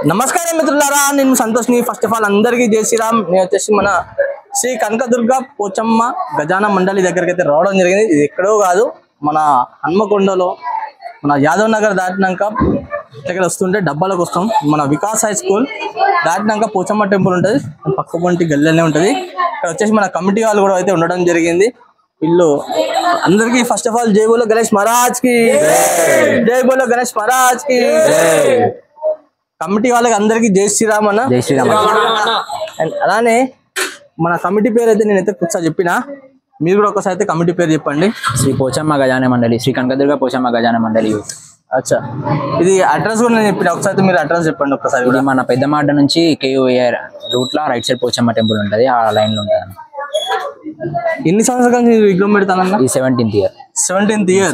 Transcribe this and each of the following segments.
నమస్కారం మిత్రులారా, నేను సంతోష్ని. ఫస్ట్ ఆఫ్ ఆల్ అందరికీ జై శ్రీరామ్. నేను వచ్చేసి మన శ్రీ కనకదుర్గ పోచమ్మ గజాన మండలి దగ్గరికి అయితే రావడం జరిగింది. ఇది ఎక్కడో కాదు, మన హన్మకొండలో మన యాదవ్ నగర్ దాటినాక దగ్గర వస్తుంటే డబ్బాలకు వస్తాం. మన వికాస్ హై స్కూల్ దాటినాక పోచమ్మ టెంపుల్ ఉంటుంది, పక్క పొంటి గల్లెనే ఉంటుంది. ఇక్కడ వచ్చేసి మన కమిటీ వాళ్ళు కూడా అయితే ఉండడం జరిగింది. వీళ్ళు అందరికీ ఫస్ట్ ఆఫ్ ఆల్ జై బోలో గణేష్ మహారాజ్ కి, జై బోలో గణేష్ మహారాజ్ కి. కమిటీ వాళ్ళకి అందరికి జై శ్రీరామ్ అన్న. జై శ్రీరామ్. అలానే మన కమిటీ పేరు అయితే నేనైతే ఒకసారి చెప్పిన, మీరు కూడా ఒకసారి అయితే కమిటీ పేరు చెప్పండి. శ్రీ పోచమ్మ గజాన మండలి, శ్రీ కనకదుర్గ పోచమ్మ గజాన మండలి. అచ్చా, ఇది అడ్రస్ కూడా నేను చెప్పిన, ఒకసారి మీరు అడ్రస్ చెప్పండి ఒకసారి. ఇది మన పెద్దమాట నుంచి KUAR రూట్ లో రైట్ సైడ్ పోచమ్మ టెంపుల్ ఉంటుంది, ఆ లైన్ లో ఉంటుంది. ఎన్ని సంవత్సరాల నుంచి విగ్రహం పెడతానన్న? ఈ 17th year. 17th year.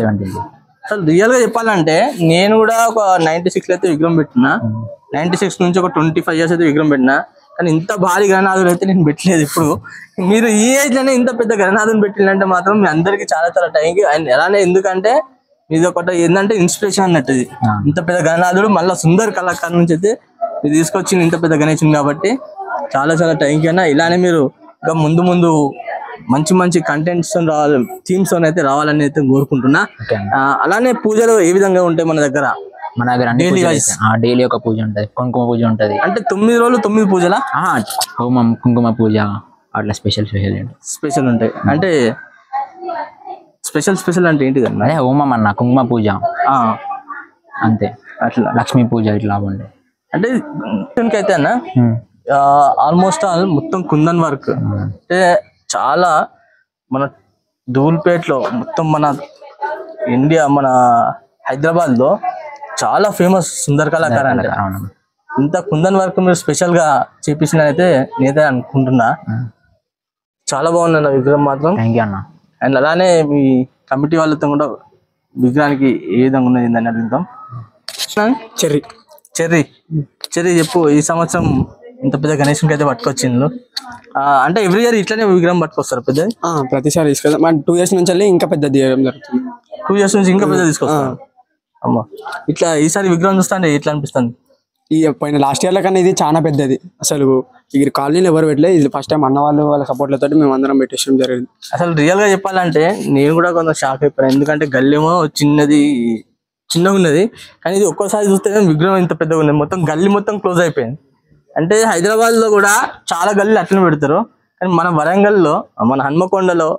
అసలు రియల్ గా చెప్పాలంటే నేను కూడా ఒక 96 అయితే విగ్రహం పెట్టినా, 96 నుంచి ఒక 25 years అయితే విగ్రహం పెట్టినా, కానీ ఇంత భారీ గణనాథులు అయితే నేను పెట్టలేదు. ఇప్పుడు మీరు ఈ ఏజ్ లోనే ఇంత పెద్ద గణనాథుని పెట్టిందంటే మాత్రం మీ అందరికి చాలా చాలా థ్యాంక్ యూ. అండ్ ఎలానే ఎందుకంటే ఇది ఒకటి ఏంటంటే ఇన్స్పిరేషన్ అన్నట్టు. ఇది ఇంత పెద్ద గణనాథుడు మళ్ళీ సుందర్ కళాకారు నుంచి అయితే ఇది తీసుకొచ్చింది ఇంత పెద్ద గణేశుని, కాబట్టి చాలా చాలా థ్యాంక్ యూ అన్న. ఇలానే మీరు ఇంకా ముందు ముందు మంచి మంచి కంటెంట్స్ రావాలి, థీమ్స్ అయితే రావాలని అయితే కోరుకుంటున్నా. అలానే పూజలు ఏ విధంగా ఉంటాయి మన దగ్గర? మన దగ్గర డైలీ ఒక పూజ ఉంటది, కుంకుమ పూజ ఉంటది. అంటే 9 రోజులు 9 పూజలా? హోమం, కుంకుమ పూజ అట్లా స్పెషల్ స్పెషల్ ఉంటాయి. అంటే స్పెషల్ అంటే ఏంటిది అన్న? అదే హోమం అన్న, కుంకుమ పూజ అంతే. అట్లా లక్ష్మీ పూజ ఇట్లా ఉండే. అంటే అయితే అన్న ఆల్మోస్ట్ ఆల్ మొత్తం కుందన్ వర్క్ అంటే చాలా మన ధూల్పేట్లో మొత్తం మన ఇండియా మన హైదరాబాద్ లో చాలా ఫేమస్ సుందర్ కళాకారు అంటే. ఇంత కుందన్ వర్క్ మీరు స్పెషల్ గా చేపించిన అయితే నేనే అనుకుంటున్నా. చాలా బాగుంది అన్న విగ్రహం మాత్రం. థ్యాంక్ యూ అన్న. అండ్ అలానే మీ కమిటీ వాళ్ళతో కూడా విగ్రహానికి ఏ విధంగా ఉన్నది అని అడుగుతాం. చెర్రీ చెప్పు, ఈ సంవత్సరం ఇంత పెద్ద గణేశునికి అయితే పట్టుకొచ్చిండ్రు. అంటే ఎవ్రీ ఇయర్ ఇట్లానే విగ్రహం పట్టుకొస్తారు పెద్ద? ప్రతిసారి తీసుకొస్తాం. 2 years నుంచి ఇంకా పెద్ద తీయడం జరుగుతుంది. 2 years నుంచి ఇంకా పెద్ద తీసుకొస్తారు. అమ్మా, ఇట్లా ఈసారి విగ్రహం చూస్తాంటే ఎట్లా అనిపిస్తుంది? ఈ పోయిన లాస్ట్ ఇయర్ కన్నా ఇది చాలా పెద్దది. అసలు ఈ కాలనీలో ఎవరు పెట్టలేదు, ఇది ఫస్ట్ టైం అన్న వాళ్ళ సపోర్ట్లతో మేము అందరం పెట్టేయడం జరిగింది. అసలు రియల్ గా చెప్పాలంటే నేను కూడా కొంచెం షాక్ అయిపోయాను, ఎందుకంటే గల్లేమో చిన్నగా ఉన్నది, కానీ ఇది ఒక్కోసారి చూస్తే విగ్రహం ఇంత పెద్దగా ఉన్నది. మొత్తం గల్లీ మొత్తం క్లోజ్ అయిపోయింది. అంటే హైదరాబాద్ లో కూడా చాలా గల్లీలు అట్లనే పెడతారు, కానీ మన వరంగల్లో మన హన్మకొండలో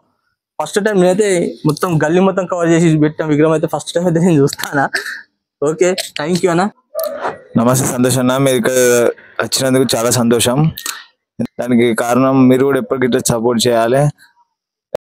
ఫస్ట్ టైం నేనైతే మొత్తం గల్లీ మొత్తం కవర్ చేసి పెట్టిన విగ్రహం అయితే ఫస్ట్ టైం అయితే నేను చూస్తానా. ఓకే, థ్యాంక్ యూ అన్న. నమస్తే సంతోష్ అన్న, మీరు ఇక్కడ వచ్చినందుకు చాలా సంతోషం. దానికి కారణం మీరు కూడా ఎప్పటికీ సపోర్ట్ చేయాలి.